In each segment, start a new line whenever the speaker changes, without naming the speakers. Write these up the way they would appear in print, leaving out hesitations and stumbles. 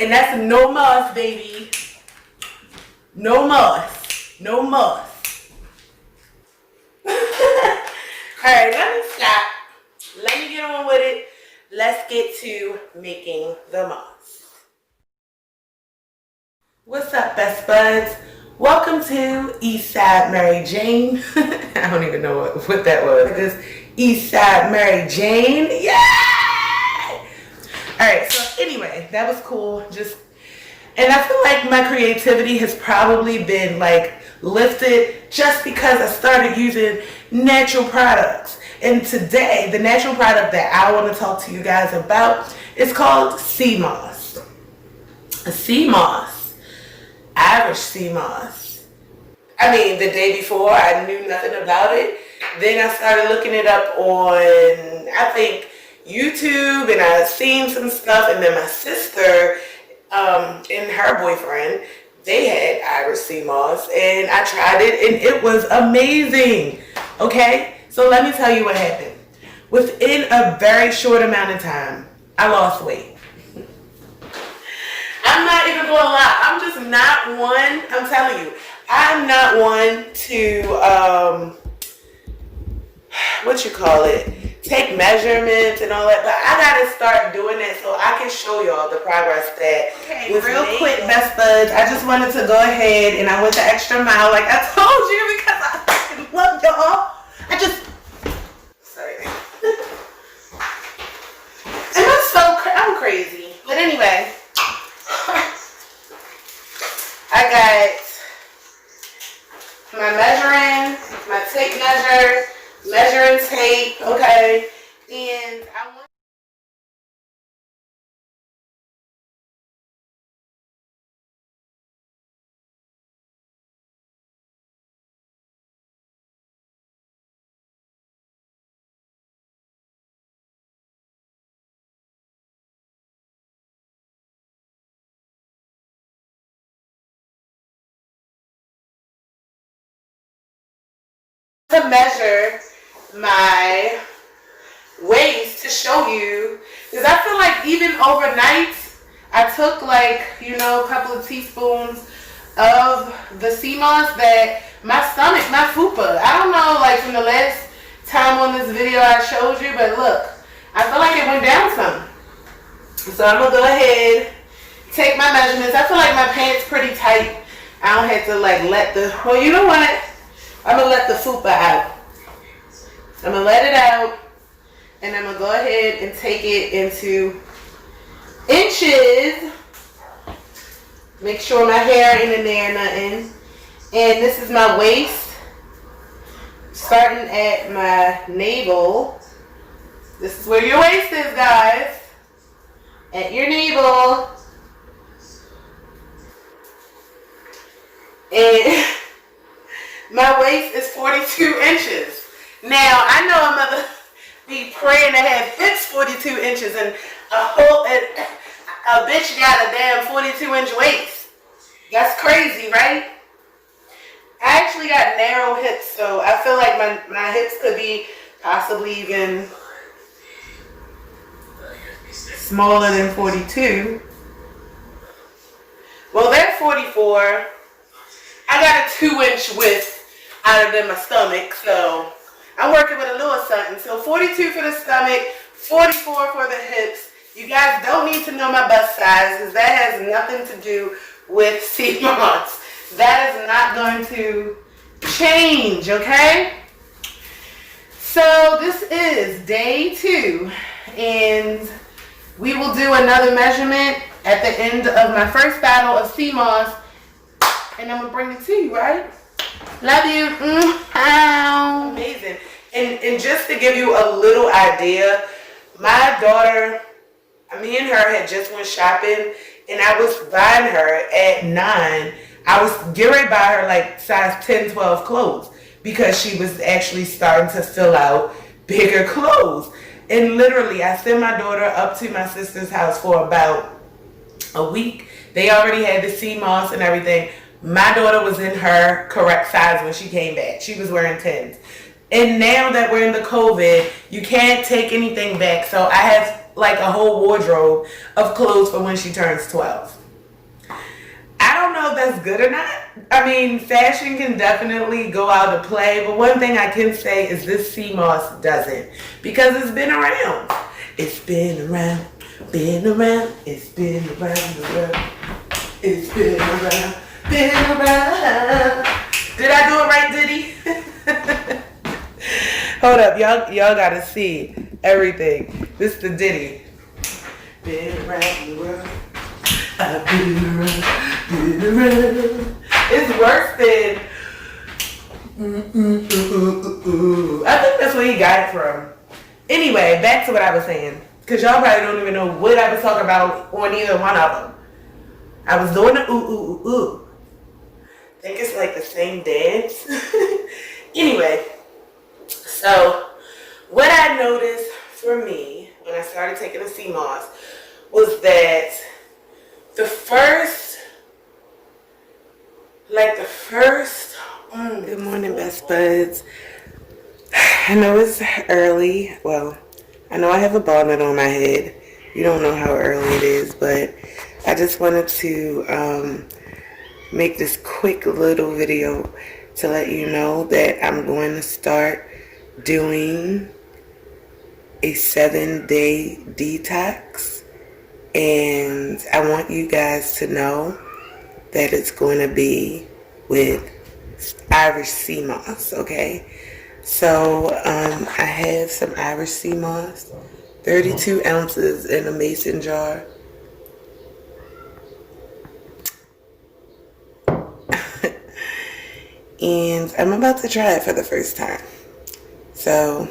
And that's no muss, baby. No muss. No muss. Alright, let me stop. Let me get on with it. Let's get to making the moss. What's up, best buds? Welcome to Eastside Mary Jane. I don't even know what that was. This Eastside Mary Jane. Yeah! Alright, so anyway, that was cool. And I feel like my creativity has probably been like lifted just because I started using natural products. And today, the natural product that I want to talk to you guys about is called sea moss. A sea moss. Irish sea moss. I mean, the day before, I knew nothing about it. Then I started looking it up on, I think, YouTube, and I seen some stuff. And then my sister and her boyfriend, they had Irish sea moss, and I tried it, and it was amazing. Okay, so let me tell you what happened. Within a very short amount of time, I lost weight. I'm not even gonna lie. I'm just not one. I'm telling you, I'm not one to what you call it, take measurements and all that, but I gotta start doing that so I can show y'all the progress that was real made. Quick, best buds, I just wanted to go ahead and I went the extra mile like I told you because I fucking love y'all. Sorry. And I'm crazy. But anyway, I got my my tape measure, measuring tape, okay, and I want to measure my waist to show you, because I feel like even overnight I took like, you know, a couple of teaspoons of the sea moss that my stomach, my fupa, I don't know, like from the last time on this video I showed you, but look, I feel like it went down some. So I'm gonna go ahead, take my measurements. I feel like my pants pretty tight. I don't have to like well, you know what? I'm gonna let the fupa out. I'm gonna let it out, and I'm gonna go ahead and take it into inches. Make sure my hair ain't in there, nothing. And this is my waist, starting at my navel. This is where your waist is, guys. At your navel. And my waist is 42 inches. Now, I know I'm going to be praying to have hips 42 inches and a bitch got a damn 42-inch waist. That's crazy, right? I actually got narrow hips, so I feel like my hips could be possibly even smaller than 42. Well, they're 44. I got a 2-inch width out of my stomach, so I'm working with a little something. So 42 for the stomach, 44 for the hips. You guys don't need to know my bust size because that has nothing to do with sea moss. That is not going to change, okay? So this is day 2, and we will do another measurement at the end of my first battle of sea moss, and I'm gonna bring it to you, right? Love you. Amazing. And just to give you a little idea, my daughter, me and her had just went shopping, and I was buying her at 9. I was getting ready to buy her like size 10, 12 clothes because she was actually starting to fill out bigger clothes. And literally, I sent my daughter up to my sister's house for about a week. They already had the sea moss and everything. My daughter was in her correct size when she came back. She was wearing 10s. And now that we're in the COVID, you can't take anything back. So I have like a whole wardrobe of clothes for when she turns 12. I don't know if that's good or not. I mean, fashion can definitely go out to play, but one thing I can say is this sea moss doesn't, because it's been around. It's been around, been around, it's been around the world. It's been around, been around. Did I do it right, Diddy? Hold up, y'all gotta see everything. This is the Diddy. Been around the world. I've been around. It's worse than. I think that's where he got it from. Anyway, back to what I was saying, because y'all probably don't even know what I was talking about on either one of them. I was doing the ooh ooh ooh ooh. I think it's like the same dance. Anyway, so what I noticed for me when I started taking the sea moss was that the first, good morning, best buds. I know it's early. Well, I know I have a bonnet on my head. You don't know how early it is, but I just wanted to make this quick little video to let you know that I'm going to start doing a 7-day detox, and I want you guys to know that it's going to be with Irish sea moss, okay? So I have some Irish sea moss, 32 ounces in a mason jar. And I'm about to try it for the first time. So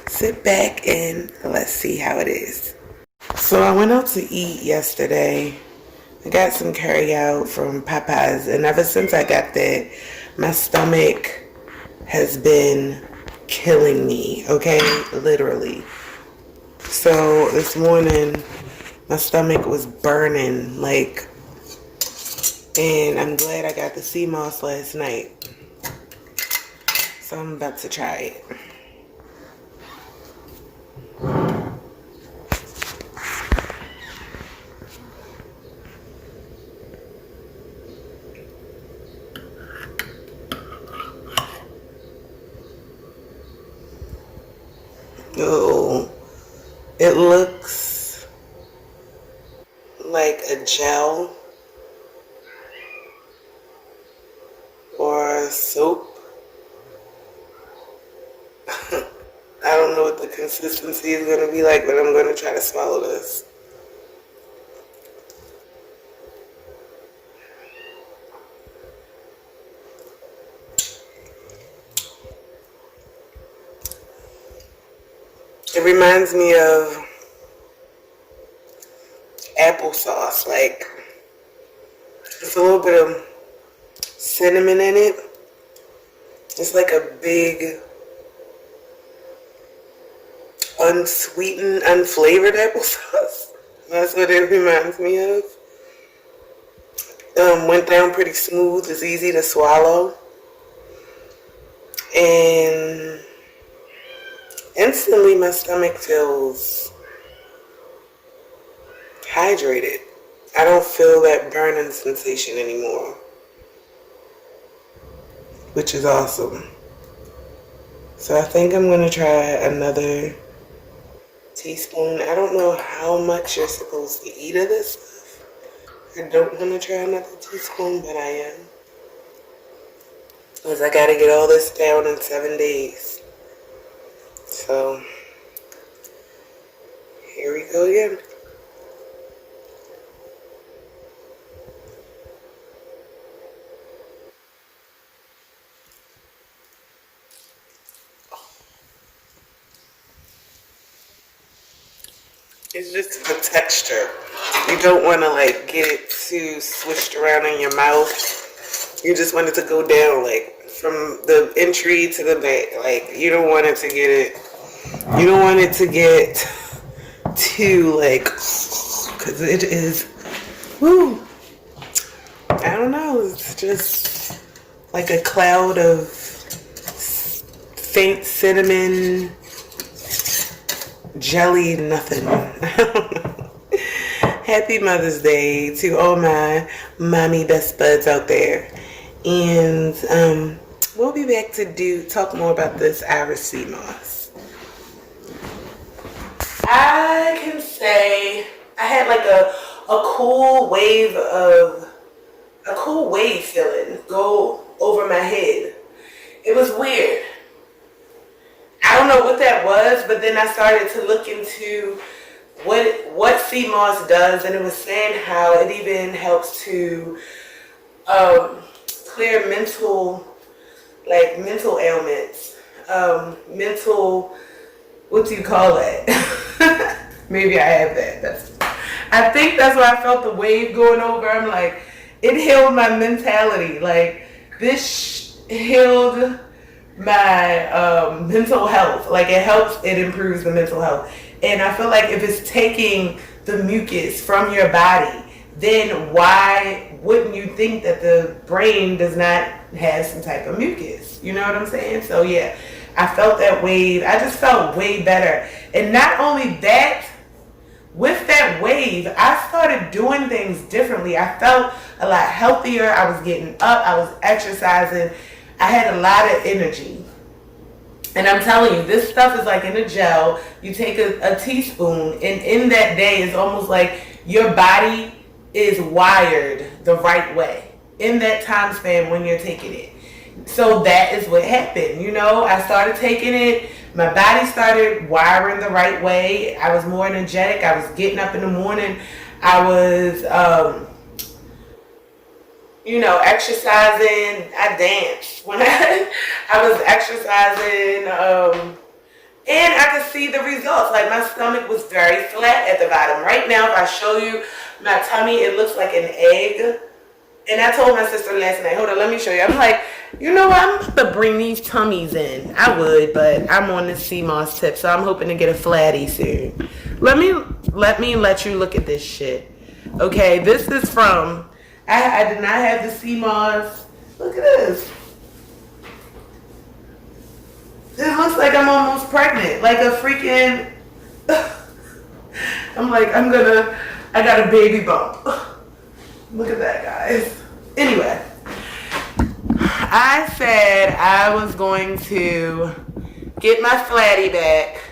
sit back and let's see how it is. So I went out to eat yesterday. I got some curry out from Popeyes, and ever since I got that, my stomach has been killing me, okay? Literally. So this morning, my stomach was burning, like, and I'm glad I got the sea moss last night. So I'm about to try it. Oh, it looks like a gel or a soap. I don't know what the consistency is going to be like, but I'm going to try to swallow this. It reminds me of applesauce, like there's a little bit of cinnamon in it. It's like a big unsweetened, unflavored applesauce. That's what it reminds me of. Went down pretty smooth. It's easy to swallow. And instantly my stomach feels hydrated. I don't feel that burning sensation anymore, which is awesome. So I think I'm going to try another teaspoon. I don't know how much you're supposed to eat of this stuff. I don't want to try another teaspoon, but I am. Because I got to get all this down in 7 days. So, here we go again. It's just the texture. You don't want to like get it too swished around in your mouth. You just want it to go down like from the entry to the back. Like you don't want it to get it. You don't want it to get too like, because it is. Woo. I don't know. It's just like a cloud of faint cinnamon jelly nothing. Happy Mother's Day to all my mommy best buds out there. And we'll be back to talk more about this Irish sea moss. I can say I had like a cool wave feeling go over my head. It was weird. I don't know what that was, but then I started to look into what sea moss does, and it was saying how it even helps to clear mental ailments, what do you call it? Maybe I have that. I think that's why I felt the wave going over. I'm like, it healed my mentality. Like, this healed my mental health. Like, it improves the mental health. And I feel like if it's taking the mucus from your body, then why wouldn't you think that the brain does not have some type of mucus? You know what I'm saying? So yeah, I felt that wave. I just felt way better. And not only that, with that wave, I started doing things differently. I felt a lot healthier. I was getting up. I was exercising. I had a lot of energy. And I'm telling you, this stuff is like in a gel. You take a teaspoon, and in that day, it's almost like your body is wired the right way in that time span when you're taking it. So that is what happened. You know, I started taking it. My body started wiring the right way. I was more energetic. I was getting up in the morning. I was, exercising. I danced when I was exercising. And I could see the results. Like, my stomach was very flat at the bottom. Right now, if I show you my tummy, it looks like an egg. And I told my sister last night, hold on, let me show you. I'm like, you know what? I'm about to bring these tummies in. I would, but I'm on this sea moss tip, so I'm hoping to get a flatty soon. Let me let you look at this shit. Okay, this is from, I did not have the sea moss. Look at this. It looks like I'm almost pregnant. Like a freaking, I'm like, I got a baby bump. Look at that, guys. Anyway, I said I was going to get my flatty back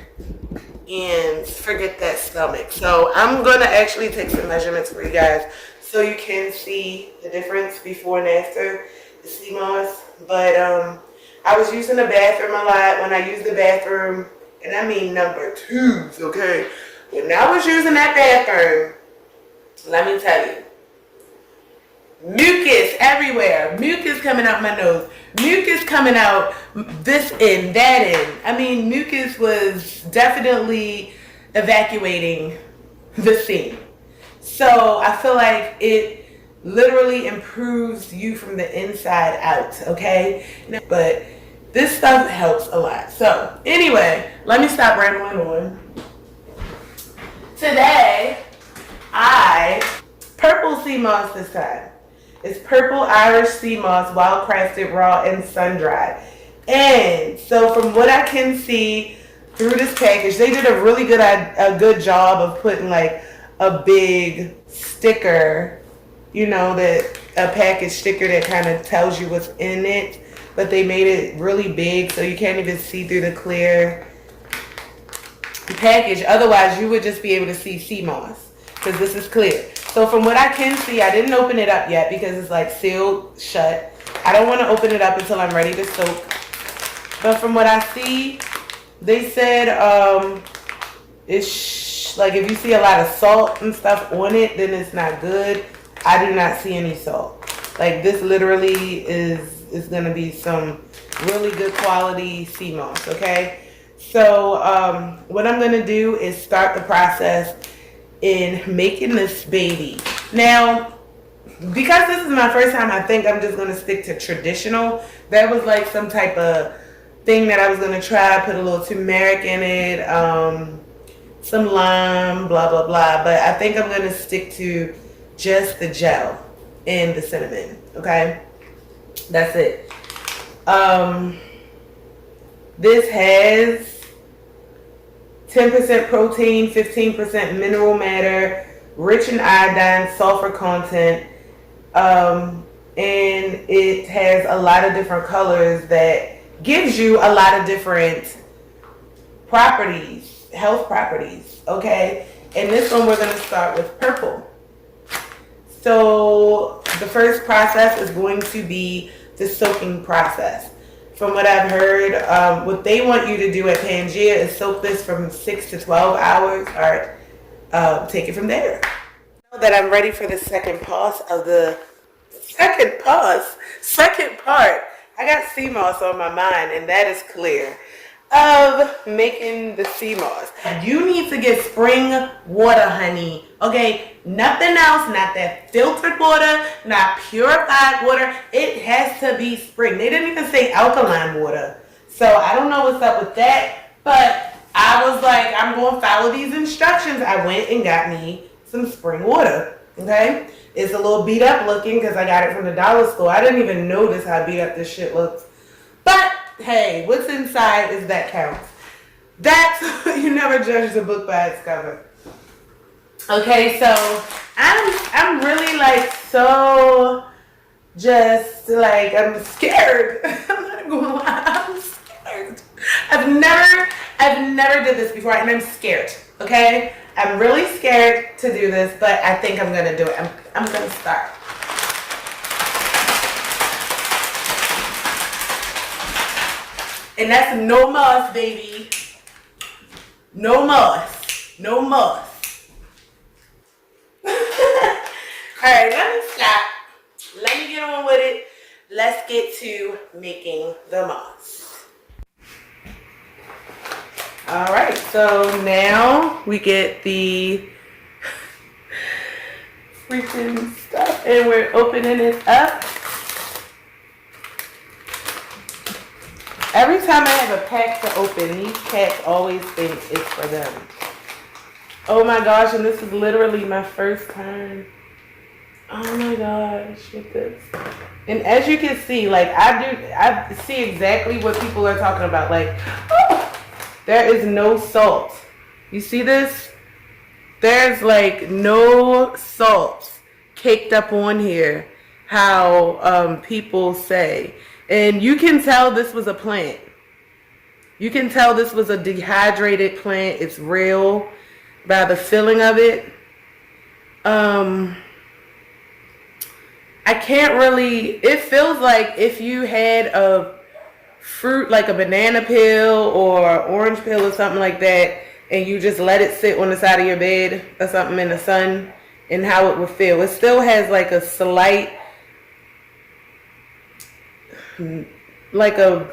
and forget that stomach. So I'm going to actually take some measurements for you guys so you can see the difference before and after the sea moss. But I was using the bathroom a lot. When I used the bathroom, and I mean number twos, okay? When I was using that bathroom, let me tell you, mucus everywhere. Mucus coming out my nose. Mucus coming out this end, that end. I mean, mucus was definitely evacuating the scene. So I feel like it literally improves you from the inside out, okay? But this stuff helps a lot. So anyway, let me stop rambling on. Today, Purple Seamoss this time. It's Purple Irish Sea Moss, wild crafted, raw, and sun-dried. And so from what I can see through this package, they did a really good job of putting like a big sticker, that a package sticker that kind of tells you what's in it. But they made it really big so you can't even see through the clear package. Otherwise, you would just be able to see sea moss because this is clear. So from what I can see, I didn't open it up yet because it's like sealed shut. I don't want to open it up until I'm ready to soak. But from what I see, they said it's like if you see a lot of salt and stuff on it, then it's not good. I do not see any salt. Like this literally is going to be some really good quality sea moss, okay? So what I'm going to do is start the process in making this baby. Now, because this is my first time, I think I'm just going to stick to traditional. That was like some type of thing that I was going to try. Put a little turmeric in it, some lime, blah, blah, blah. But I think I'm going to stick to just the gel and the cinnamon, okay? That's it. This has 10% protein, 15% mineral matter, rich in iodine, sulfur content, and it has a lot of different colors that gives you a lot of different properties, health properties, okay? And this one we're gonna start with purple. So the first process is going to be the soaking process. From what I've heard, what they want you to do at Pangea is soak this from 6 to 12 hours. All right, take it from there. Now that I'm ready for the second part. I got sea moss on my mind, and that is clear, of making the sea moss. You need to get spring water, honey. Okay, nothing else, not that filtered water, not purified water. It has to be spring. They didn't even say alkaline water. So I don't know what's up with that, but I was like, I'm going to follow these instructions. I went and got me some spring water, okay? It's a little beat up looking because I got it from the dollar store. I didn't even notice how beat up this shit looks. But hey, what's inside is that counts. That's, you never judge the book by its cover. Okay, so I'm really like so just like I'm scared. I'm not gonna lie, I'm scared. I've never did this before and I'm scared. Okay? I'm really scared to do this, but I think I'm gonna do it. I'm gonna start. And that's no moss, baby. No moss. No moss. Alright, let me stop. Let me get on with it. Let's get to making the moss. Alright, so now we get the freaking stuff and we're opening it up. Every time I have a pack to open, these cats always think it's for them. Oh my gosh, and this is literally my first time. Oh my gosh, with this. And as you can see, like I see exactly what people are talking about. Like, oh, there is no salt. You see this? There's like no salt caked up on here, how people say. And you can tell this was a plant. You can tell this was a dehydrated plant. It's real by the feeling of it. I can't really, it feels like if you had a fruit like a banana peel or orange peel or something like that, and you just let it sit on the side of your bed or something in the sun, and how it would feel. It still has like a slight, like a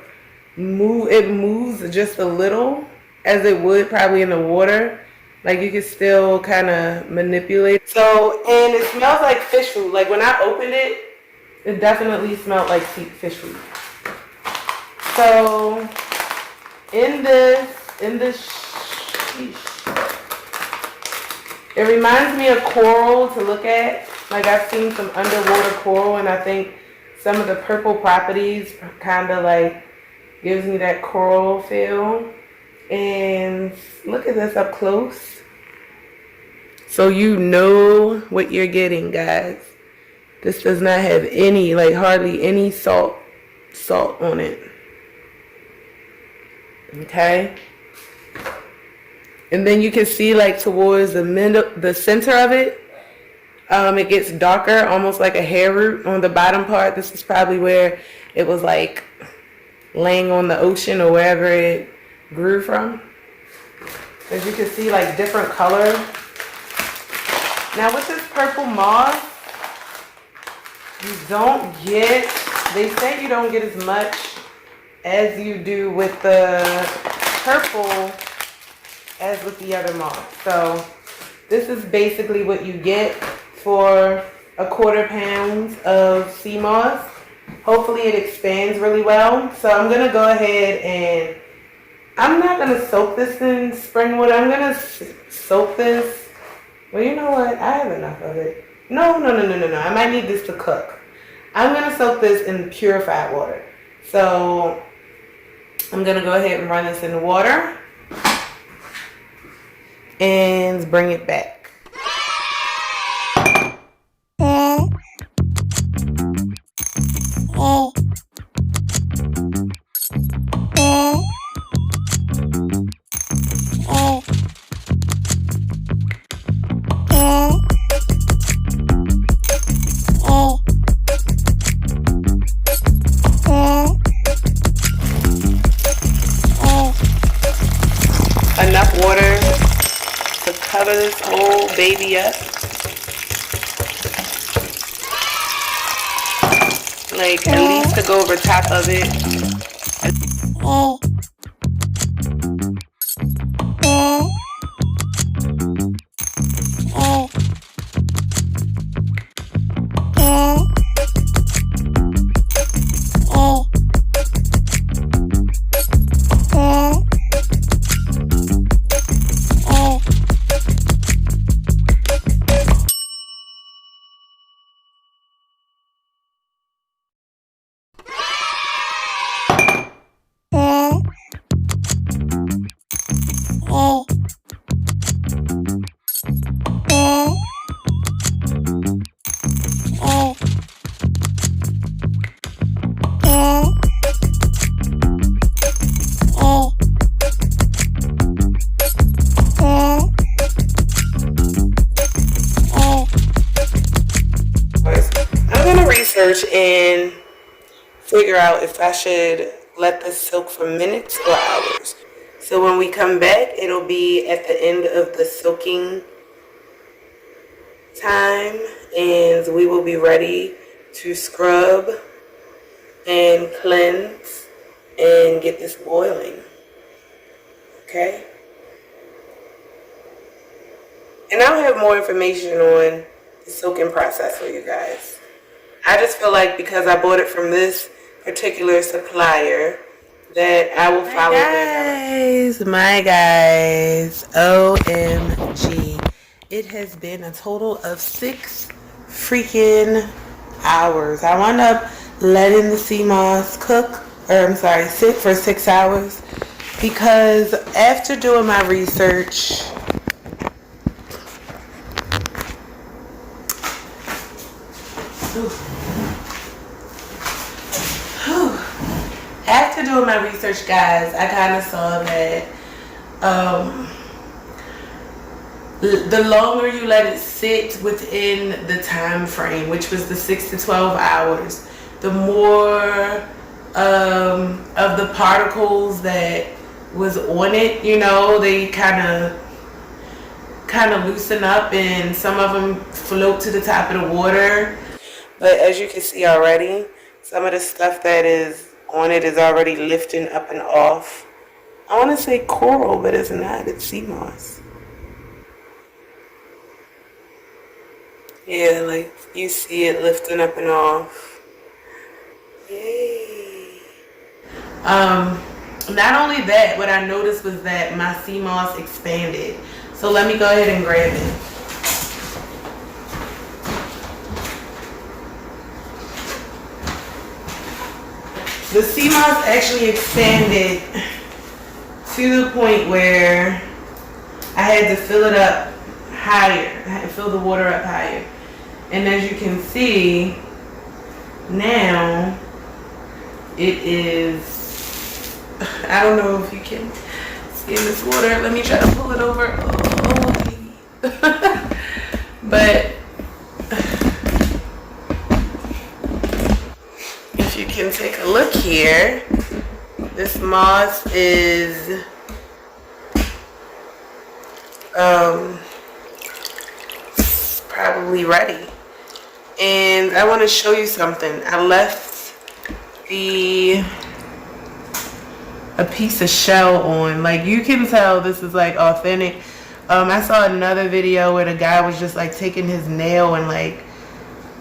move, it moves just a little as it would probably in the water. Like you can still kind of manipulate. So, and it smells like fish food. Like when I opened it, it definitely smelled like fish food. So, in this, sheesh, it reminds me of coral to look at. Like I've seen some underwater coral, and I think some of the purple properties kind of like gives me that coral feel. And look at this up close. So you know what you're getting, guys. This does not have any, like hardly any salt on it. Okay. And then you can see like towards the middle, the center of it, it gets darker, almost like a hair root on the bottom part. This is probably where it was like laying on the ocean or wherever it grew from. As you can see, like different color. Now with this purple moss, you don't get, they say you don't get as much as you do with the purple as with the other moss. So this is basically what you get for a 1/4 pound of sea moss. Hopefully it expands really well. So I'm gonna go ahead and I'm not going to soak this in spring water. I'm going to soak this. Well, you know what? I have enough of it. No. I might need this to cook. I'm going to soak this in purified water. So I'm going to go ahead and run this in the water. and bring it back. Enough water to cover this whole baby up. Like at least to go over top of it. Research and figure out if I should let this soak for minutes or hours. So when we come back, it'll be at the end of the soaking time, and we will be ready to scrub and cleanse and get this boiling. Okay? And I'll have more information on the soaking process for you guys. I just feel like because I bought it from this particular supplier that I will follow my guys, OMG. It has been a total of 6 freaking hours. I wound up letting the sea moss sit for 6 hours because after doing my research, guys, I kind of saw that the longer you let it sit within the time frame, which was the 6 to 12 hours, the more of the particles that was on it, you know, they kind of loosen up, and some of them float to the top of the water. But as you can see already, some of the stuff that is on it is already lifting up and off. I want to say coral, but it's not. It's sea moss. Yeah, like you see it lifting up and off. Yay. Not only that, what I noticed was that my sea moss expanded. So let me go ahead and grab it. The sea moss actually expanded to the point where I had to fill it up higher. I had to fill the water up higher. And as you can see, now it is, I don't know if you can see in this water. Let me try to pull it over. Oh, but you can take a look here. This moss is probably ready. And I want to show you something. I left a piece of shell on. Like, you can tell this is like authentic. I saw another video where the guy was just like taking his nail and like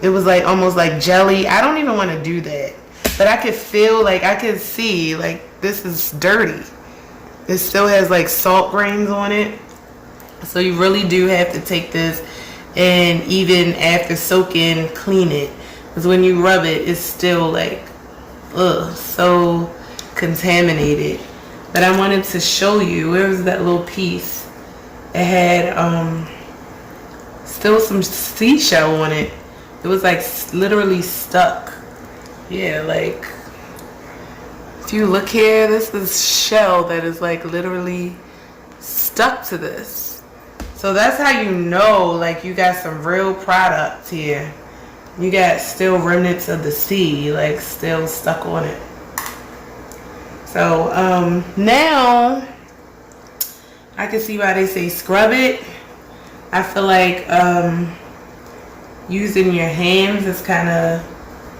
it was like almost like jelly. I don't even want to do that. But I could feel, like, I could see, like, this is dirty. It still has, like, salt grains on it. So you really do have to take this and even after soaking, clean it. Because when you rub it, it's still, like, so contaminated. But I wanted to show you, where was that little piece It had still some seashell on it. It was like literally stuck. Yeah, like if you look here, this is shell that is like literally stuck to this. So that's how you know like you got some real product here. You got still remnants of the sea like still stuck on it. So now I can see why they say scrub it. I feel like using your hands is kind of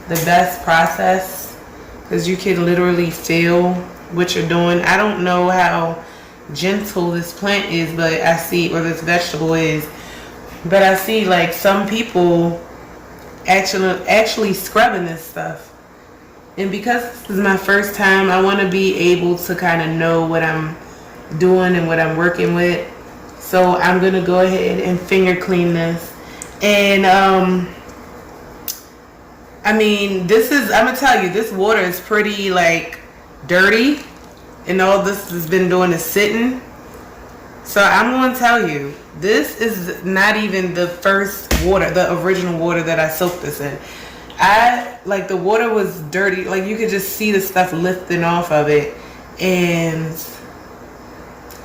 the best process because you can literally feel what you're doing. I don't know how gentle this plant is, but I see, or this vegetable is, but I see like some people actually scrubbing this stuff. And because this is my first time, I want to be able to kind of know what I'm doing and what I'm working with. So I'm going to go ahead and finger clean this. And I mean, this is, I'm going to tell you, this water is pretty like dirty. And all this has been doing is sitting. So I'm going to tell you, this is not even the first water, the original water that I soaked this in. Like the water was dirty. Like you could just see the stuff lifting off of it. And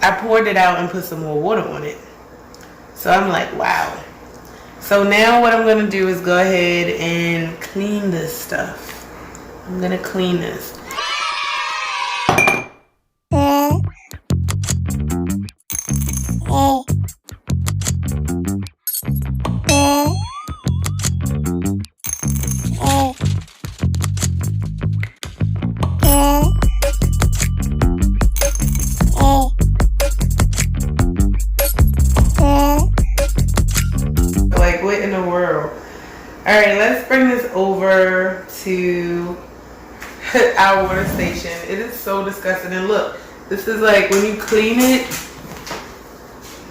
I poured it out and put some more water on it. So I'm like, wow. So now what I'm going to do is go ahead and clean this stuff. I'm going to clean this. Like, what in the world? All right, let's bring this over to our water station. It is so disgusting. And look, this is like when you clean it,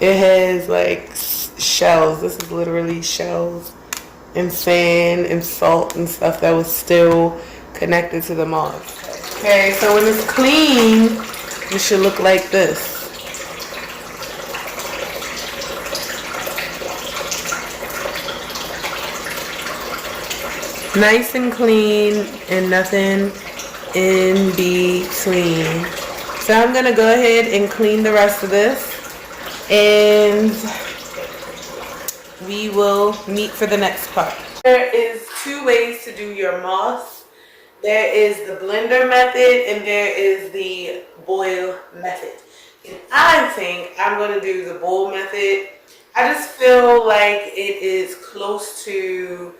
it has like shells. This is literally shells and sand and salt and stuff that was still connected to the moss. Okay, so when it's clean, it should look like this. Nice and clean and nothing in between. So I'm going to go ahead and clean the rest of this. And we will meet for the next part. There is two ways to do your moss. There is the blender method and there is the boil method. And I think I'm going to do the boil method. I just feel like it is close to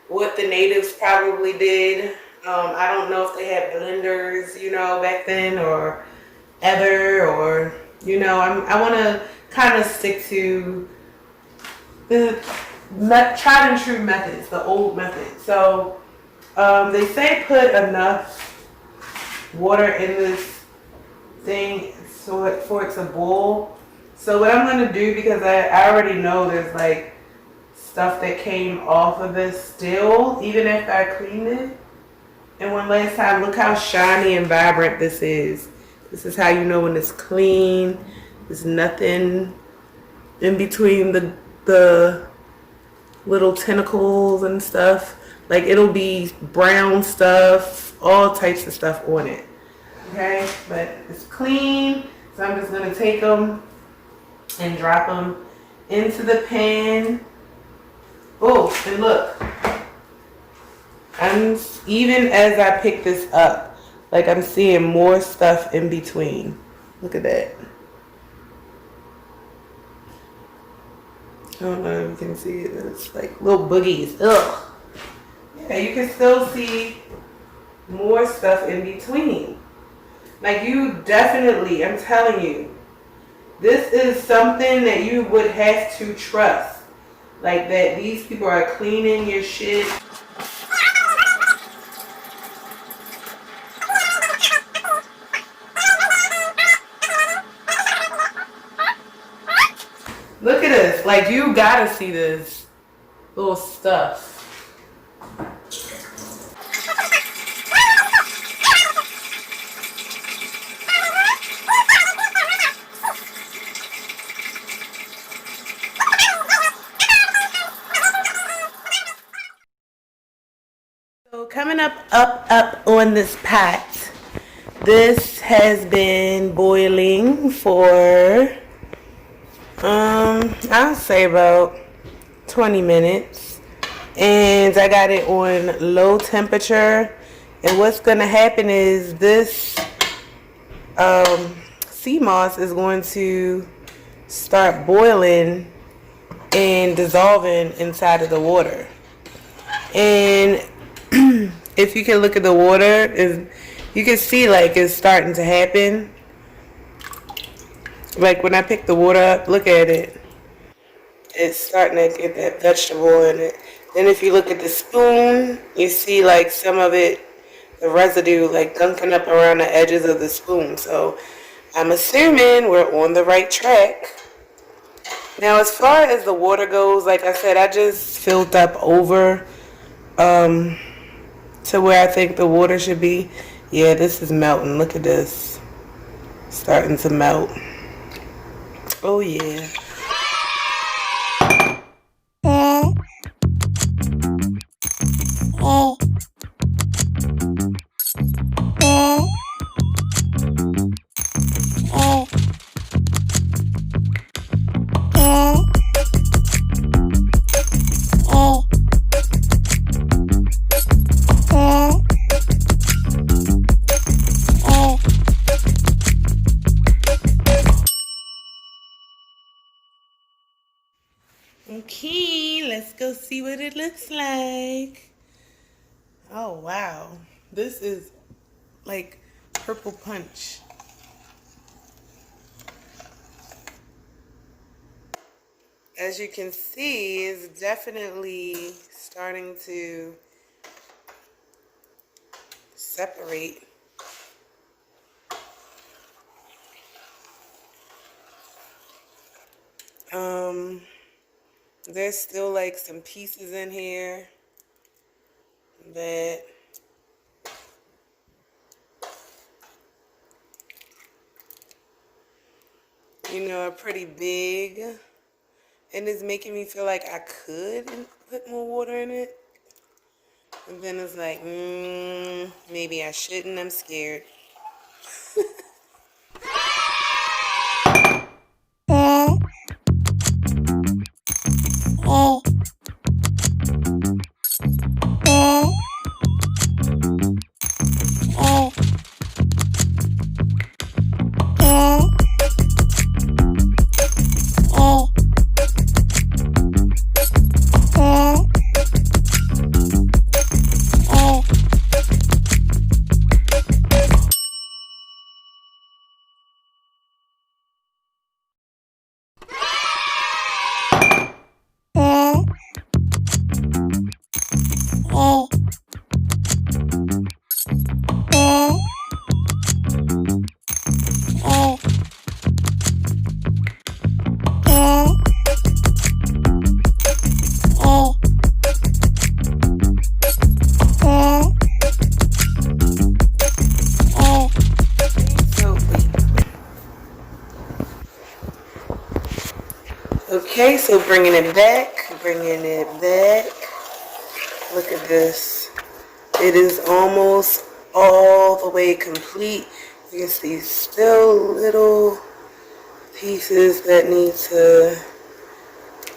what the natives probably did. I don't know if they had blenders, you know, back then or ever, or, you know, I want to kind of stick to the tried and true methods, the old methods. So they say put enough water in this thing so for it to boil. So what I'm going to do, because I already know there's like stuff that came off of this still, even after I cleaned it. And one last time, look how shiny and vibrant this is. This is how you know when it's clean. There's nothing in between the little tentacles and stuff. Like it'll be brown stuff, all types of stuff on it. Okay, but it's clean. So I'm just gonna take them and drop them into the pan. Oh, and look, even as I pick this up, like I'm seeing more stuff in between. Look at that. I don't know if you can see it. It's like little boogies. Ugh. Yeah, you can still see more stuff in between. Like you definitely, I'm telling you, this is something that you would have to trust. Like that these people are cleaning your shit. Look at this. Like you gotta see this little stuff. up on this pot. This has been boiling for, I'll say about 20 minutes. And I got it on low temperature. And what's going to happen is this sea moss is going to start boiling and dissolving inside of the water. And if you can look at the water, you can see like it's starting to happen. Like when I pick the water up, look at it. It's starting to get that vegetable in it. Then if you look at the spoon, you see like some of it, the residue like gunking up around the edges of the spoon. So I'm assuming we're on the right track. Now as far as the water goes, like I said, I just filled up over to where I think the water should be. Yeah, this is melting. Look at this. Starting to melt. Oh yeah. Okay, let's go see what it looks like. Oh wow, this is like purple punch. As you can see, it's definitely starting to separate. There's still like some pieces in here that are pretty big, and it's making me feel like I could put more water in it, and then it's like maybe I shouldn't. I'm scared. Okay, so bringing it back. Look at this. It is almost all the way complete. You can see still little pieces that need to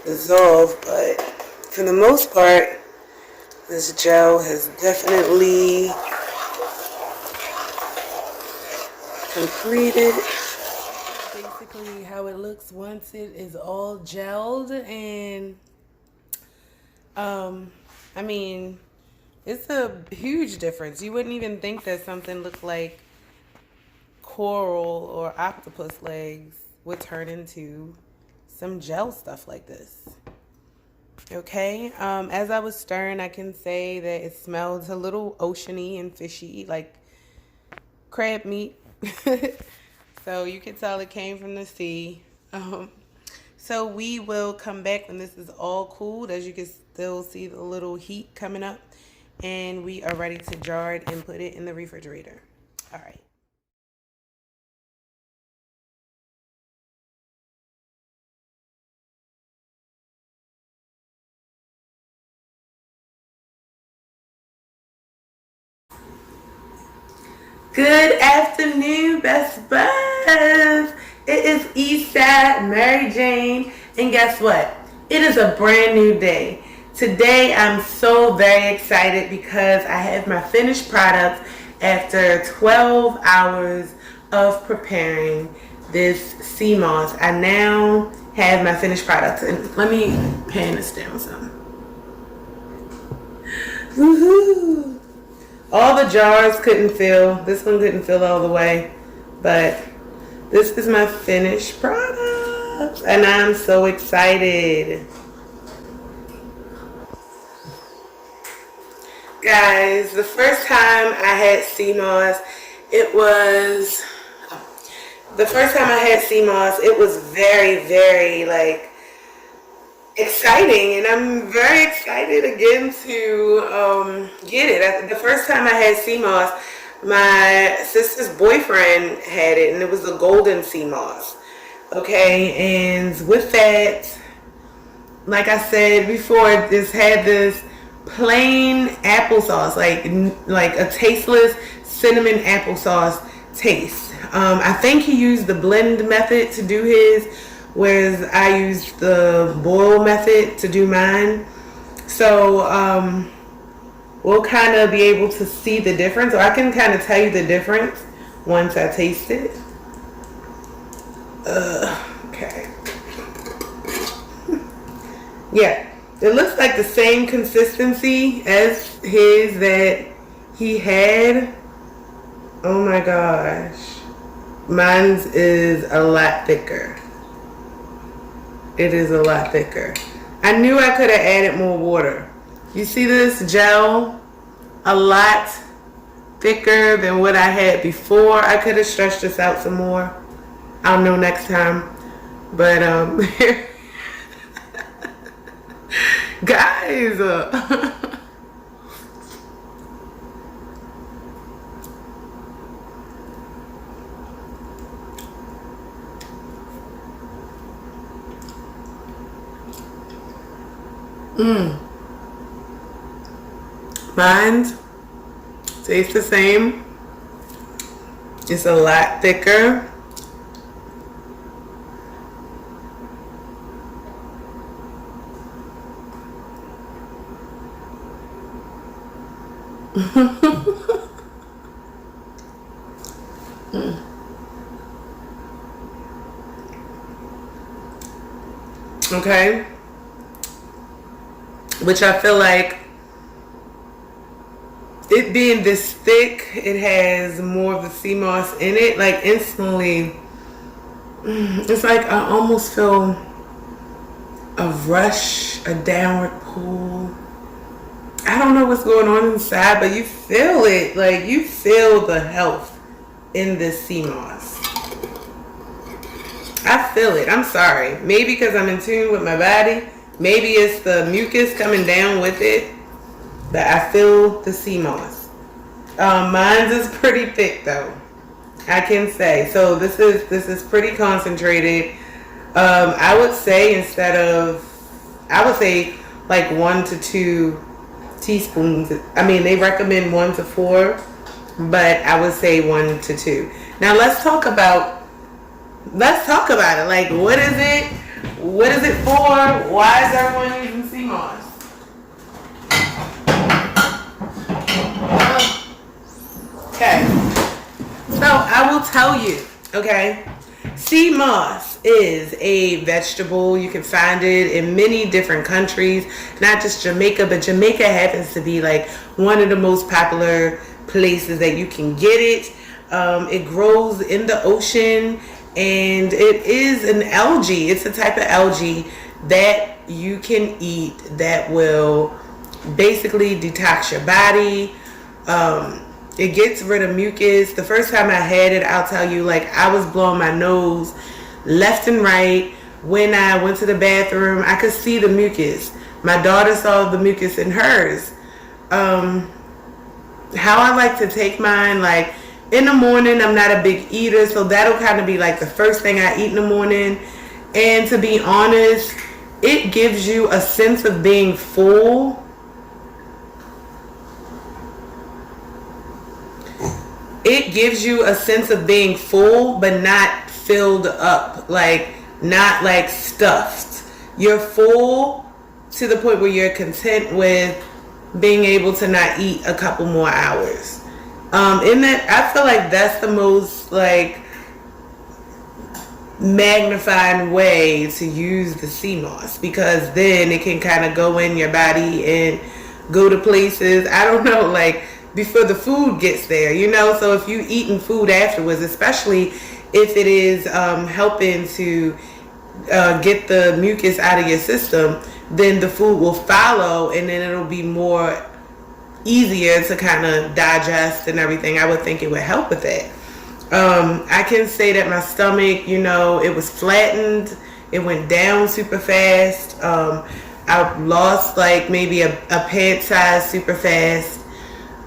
dissolve, but for the most part, this gel has definitely completed. Basically how it looks once it is all gelled, and I mean, it's a huge difference. You wouldn't even think that something looked like coral or octopus legs would turn into some gel stuff like this. Okay, as I was stirring, I can say that it smells a little oceany and fishy, like crab meat. So you can tell it came from the sea. So we will come back when this is all cooled. As you can still see the little heat coming up, and we are ready to jar it and put it in the refrigerator. All right. Good afternoon, best buds. It is Eastside Mary Jane, and guess what? It is a brand new day. Today I'm so very excited because I have my finished product after 12 hours of preparing this sea moss. I now have my finished product, and let me pan this down some. Woohoo! All the jars couldn't fill. This one couldn't fill all the way. But this is my finished product. And I'm so excited. Guys, the first time I had sea moss, it was very, very exciting, and I'm very excited again to get it. The first time I had sea moss, my sister's boyfriend had it, and it was the golden sea moss. Okay, and with that, like I said before, it just had this plain applesauce, like a tasteless cinnamon applesauce taste. I think he used the blend method to do his, whereas I used the boil method to do mine. So we'll kind of be able to see the difference, or I can kind of tell you the difference once I taste it. Okay. Yeah, it looks like the same consistency as his that he had. Oh my gosh. Mine's is a lot thicker. It is a lot thicker. I knew I could have added more water. You see this gel? A lot thicker than what I had before. I could have stretched this out some more. I'll know next time. But guys, mine tastes the same. It's a lot thicker. Okay, which I feel like, it being this thick, it has more of the sea moss in it. Like instantly, it's like I almost feel a rush, a downward pull. I don't know what's going on inside, but you feel it. Like you feel the health in this sea moss. I feel it. I'm sorry. Maybe because I'm in tune with my body. Maybe it's the mucus coming down with it. But I feel the sea moss. Mine's is pretty thick though, I can say. So this is pretty concentrated. I would say like 1 to 2 teaspoons. I mean, they recommend 1 to 4, but I would say 1 to 2. Now let's talk about it. Like, what is it? What is it for? Why is everyone using sea moss? Okay, so I will tell you, okay, sea moss is a vegetable. You can find it in many different countries, not just Jamaica, but Jamaica happens to be like one of the most popular places that you can get it. It grows in the ocean, and it is an algae. It's a type of algae that you can eat that will basically detox your body. It gets rid of mucus. The first time I had it, I'll tell you, like, I was blowing my nose left and right. When I went to the bathroom, I could see the mucus. My daughter saw the mucus in hers. How I like to take mine, like, in the morning, I'm not a big eater, so that'll kind of be like the first thing I eat in the morning. And to be honest, it gives you a sense of being full. it gives you a sense of being full, but not filled up, like not like stuffed. You're full to the point where you're content with being able to not eat a couple more hours. In that, I feel like that's the most like magnifying way to use the sea moss, because then it can kind of go in your body and go to places, I don't know, like before the food gets there, you know. So if you eating food afterwards, especially if it is helping to get the mucus out of your system, then the food will follow, and then it'll be more easier to kind of digest and everything. I would think it would help with that. I can say that my stomach, you know, it was flattened. It went down super fast. I lost like maybe a pant size super fast.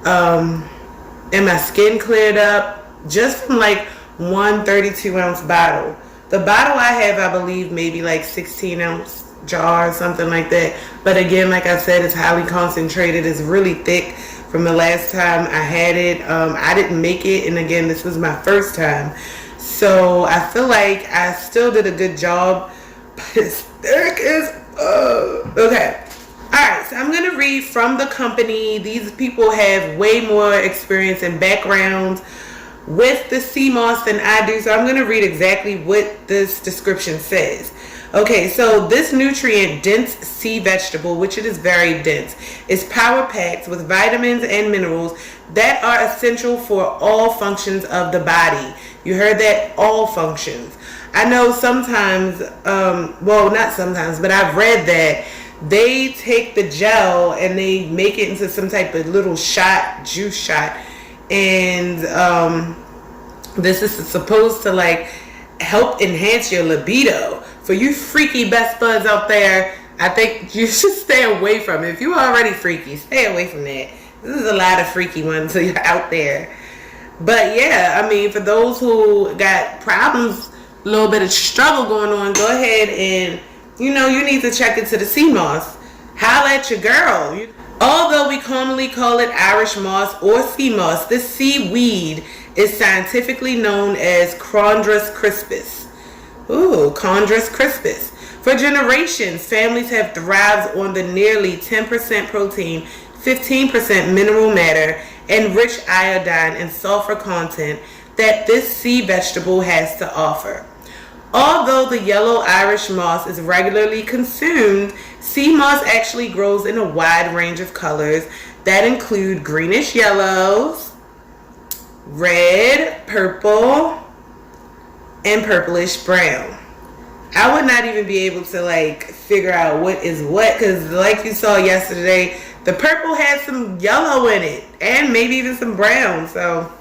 And my skin cleared up just from like one 32-ounce bottle. The bottle I have, I believe, maybe like 16-ounce jar or something like that. But again, like I said, it's highly concentrated. It's really thick. From the last time I had it, I didn't make it, and again, this was my first time, so I feel like I still did a good job, but it's thick as okay. Alright, so I'm going to read from the company. These people have way more experience and background with the sea moss than I do, so I'm going to read exactly what this description says. Okay, so this nutrient-dense sea vegetable, which it is very dense, is power-packed with vitamins and minerals that are essential for all functions of the body. You heard that? All functions. I know sometimes, well, not sometimes, but I've read that they take the gel and they make it into some type of little shot, juice shot, and this is supposed to like help enhance your libido. For you freaky best buds out there, I think you should stay away from it. If you're already freaky, stay away from that. This is a lot of freaky ones out there. But yeah, I mean, for those who got problems, a little bit of struggle going on, go ahead and, you know, you need to check into the sea moss. Holla at your girl. Although we commonly call it Irish moss or sea moss, this seaweed is scientifically known as Chondrus crispus. Ooh, Chondrus crispus. For generations, families have thrived on the nearly 10% protein, 15% mineral matter, and rich iodine and sulfur content that this sea vegetable has to offer. Although the yellow Irish moss is regularly consumed, sea moss actually grows in a wide range of colors that include greenish yellows, red, purple, and purplish brown. I would not even be able to like figure out what is what, because like you saw yesterday, the purple had some yellow in it and maybe even some brown, so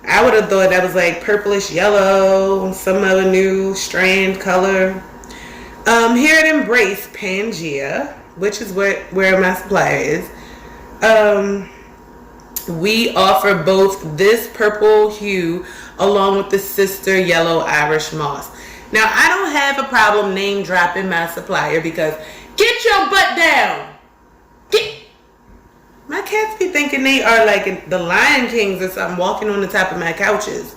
I would have thought that was like purplish yellow, some other new strand color. Here at Embrace Pangea, which is where my supplier is, we offer both this purple hue along with the sister yellow Irish moss. Now, I don't have a problem name dropping my supplier because get your butt down. My cats be thinking they are like the Lion Kings or something walking on the top of my couches.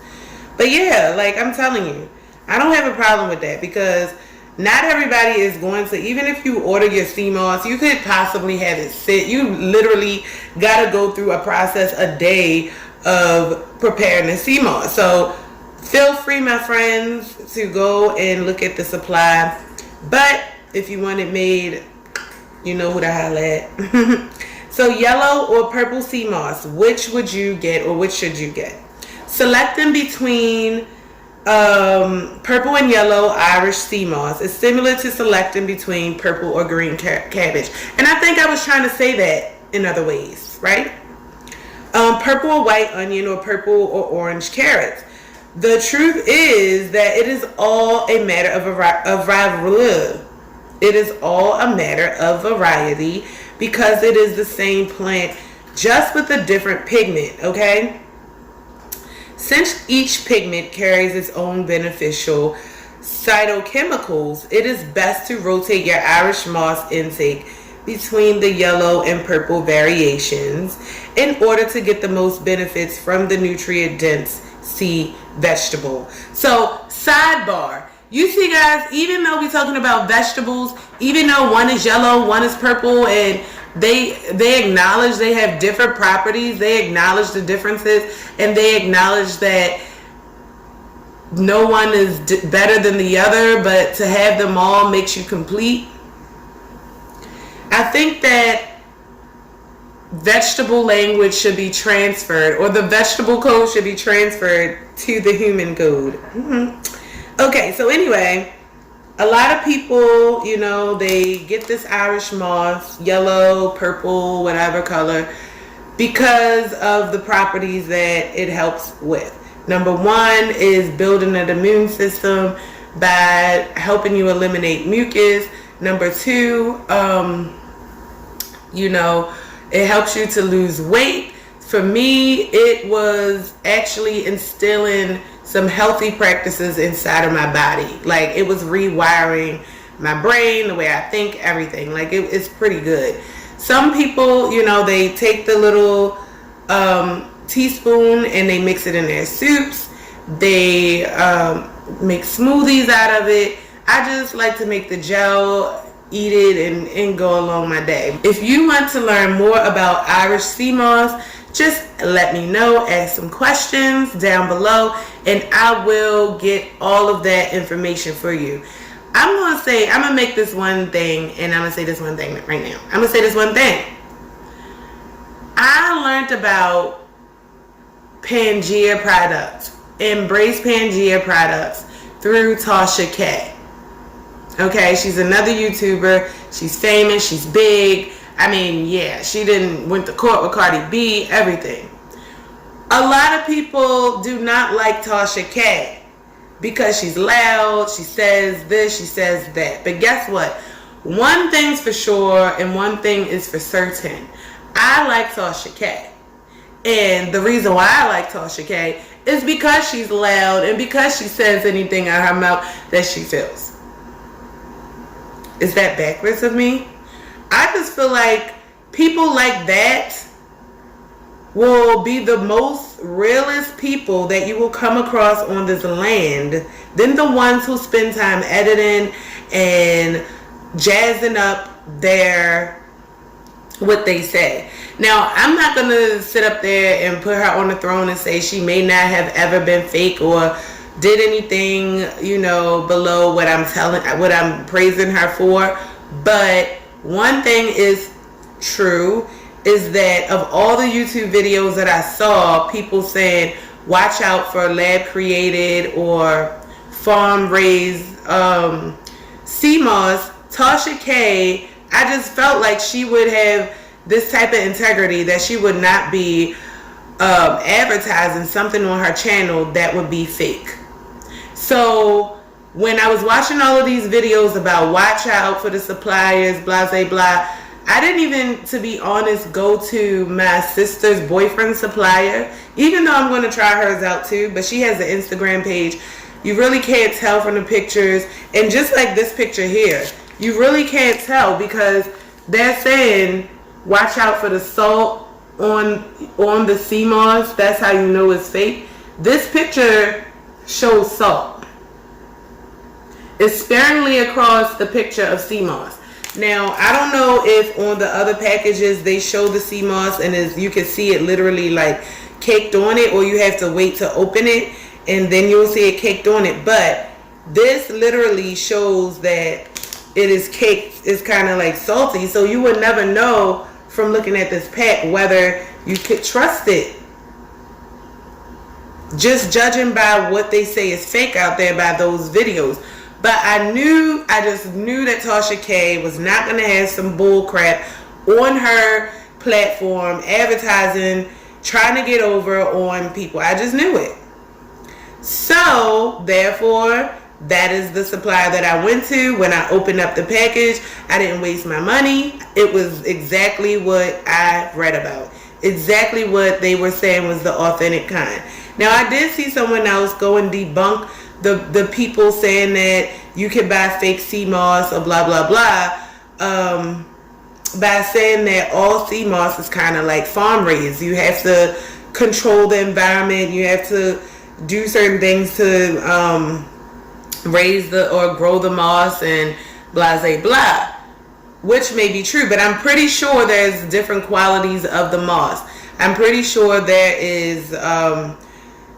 But yeah, like I'm telling you, I don't have a problem with that because not everybody is going to, even if you order your sea moss, you could possibly have it sit. You literally got to go through a process a day of preparing the sea moss. So feel free, my friends, to go and look at the supply. But if you want it made, you know who to holler at. So yellow or purple sea moss, which would you get or which should you get? Selecting between purple and yellow Irish sea moss is similar to selecting between purple or green cabbage. And I think I was trying to say that in other ways, right? Purple or white onion or purple or orange carrots. The truth is that it is all a matter of variety. It is all a matter of variety because it is the same plant, just with a different pigment, okay? Since each pigment carries its own beneficial phytochemicals, it is best to rotate your Irish moss intake between the yellow and purple variations in order to get the most benefits from the nutrient-dense sea vegetable. So, sidebar. You see, guys, even though we're talking about vegetables, even though one is yellow, one is purple, and they acknowledge they have different properties, they acknowledge the differences, and they acknowledge that no one is better than the other, but to have them all makes you complete. I think that vegetable language should be transferred, or the vegetable code should be transferred to the human code. Okay, so anyway, a lot of people, you know, they get this Irish moss, yellow, purple, whatever color, because of the properties that it helps with. Number one is building an immune system by helping you eliminate mucus. Number two, you know, it helps you to lose weight. For me, it was actually instilling some healthy practices inside of my body. Like, it was rewiring my brain, the way I think, everything. Like, it's pretty good. Some people, you know, they take the little teaspoon and they mix it in their soups. They make smoothies out of it. I just like to make the gel, eat it, and go along my day. If you want to learn more about Irish sea moss, just let me know, ask some questions down below, and I will get all of that information for you. I'm going to make this one thing, and I'm going to say this one thing right now. I'm going to say this one thing. I learned about Pangea products, Embrace Pangea products, through Tasha K. Okay, she's another YouTuber. She's famous. She's big. I mean, yeah, she went to court with Cardi B, everything. A lot of people do not like Tasha K because she's loud. She says this, she says that. But guess what? One thing's for sure and one thing is for certain. I like Tasha K. And the reason why I like Tasha K is because she's loud and because she says anything out of her mouth that she feels. Is that backwards of me? I just feel like people like that will be the most realest people that you will come across on this land than the ones who spend time editing and jazzing up what they say. Now, I'm not going to sit up there and put her on the throne and say she may not have ever been fake or did anything, you know, below what I'm praising her for. But one thing is true, is that of all the YouTube videos that I saw, people saying, watch out for lab created or farm raised sea moss, Tasha K, I just felt like she would have this type of integrity, that she would not be advertising something on her channel that would be fake. So when I was watching all of these videos about watch out for the suppliers, blah, blah, blah, I didn't even, to be honest, go to my sister's boyfriend's supplier, even though I'm going to try hers out too, but she has an Instagram page. You really can't tell from the pictures, and just like this picture here, you really can't tell because they're saying watch out for the salt on the sea moss. That's how you know it's fake. This picture shows salt. It's sparingly across the picture of sea moss. Now, I don't know if on the other packages they show the sea moss and you can see it literally like caked on it, or you have to wait to open it and then you'll see it caked on it. But this literally shows that it is caked. It's kind of like salty, so you would never know from looking at this pack whether you could trust it, just judging by what they say is fake out there by those videos. But I just knew that Tasha K was not going to have some bull crap on her platform, advertising, trying to get over on people. I just knew it. So, therefore, that is the supplier that I went to. When I opened up the package, I didn't waste my money. It was exactly what I read about. Exactly what they were saying was the authentic kind. Now, I did see someone else go and debunk the people saying that you can buy fake sea moss or blah, blah, blah. by saying that all sea moss is kind of like farm raised. You have to control the environment. You have to do certain things to raise or grow the moss and blah, blah, blah. Which may be true, but I'm pretty sure there's different qualities of the moss. I'm pretty sure there is,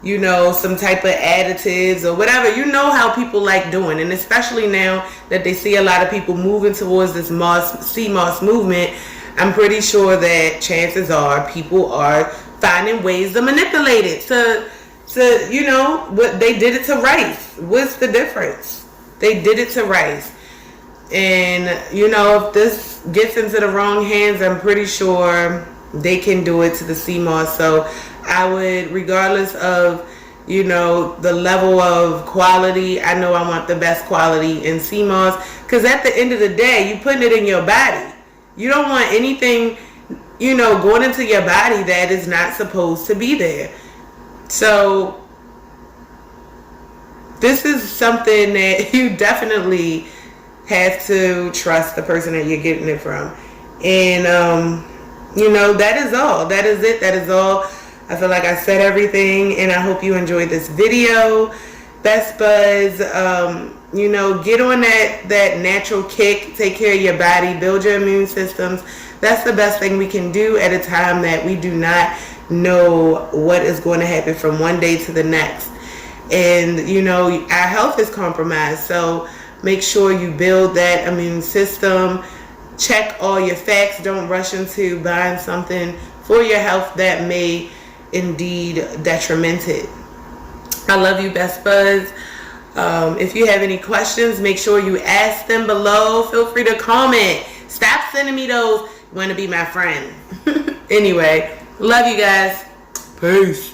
you know, some type of additives or whatever. You know how people like doing, and especially now that they see a lot of people moving towards this sea moss movement, I'm pretty sure that chances are people are finding ways to manipulate it to you know, what they did it to rice. What's the difference? They did it to rice. And, you know, if this gets into the wrong hands, I'm pretty sure they can do it to the sea moss. So I would, regardless of, you know, the level of quality, I know I want the best quality in sea moss. Because at the end of the day, you putting it in your body. You don't want anything, you know, going into your body that is not supposed to be there. So this is something that you definitely have to trust the person that you're getting it from. And you know, that is all. That is it. That is all. I feel like I said everything, and I hope you enjoyed this video. Best buds, you know, get on that natural kick. Take care of your body. Build your immune systems. That's the best thing we can do at a time that we do not know what is going to happen from one day to the next. And, you know, our health is compromised. So make sure you build that immune system. Check all your facts. Don't rush into buying something for your health that may indeed detriment it. I love you, best buds. If you have any questions, make sure you ask them below. Feel free to comment. Stop sending me those, "You want to be my friend." Anyway, love you guys. Peace.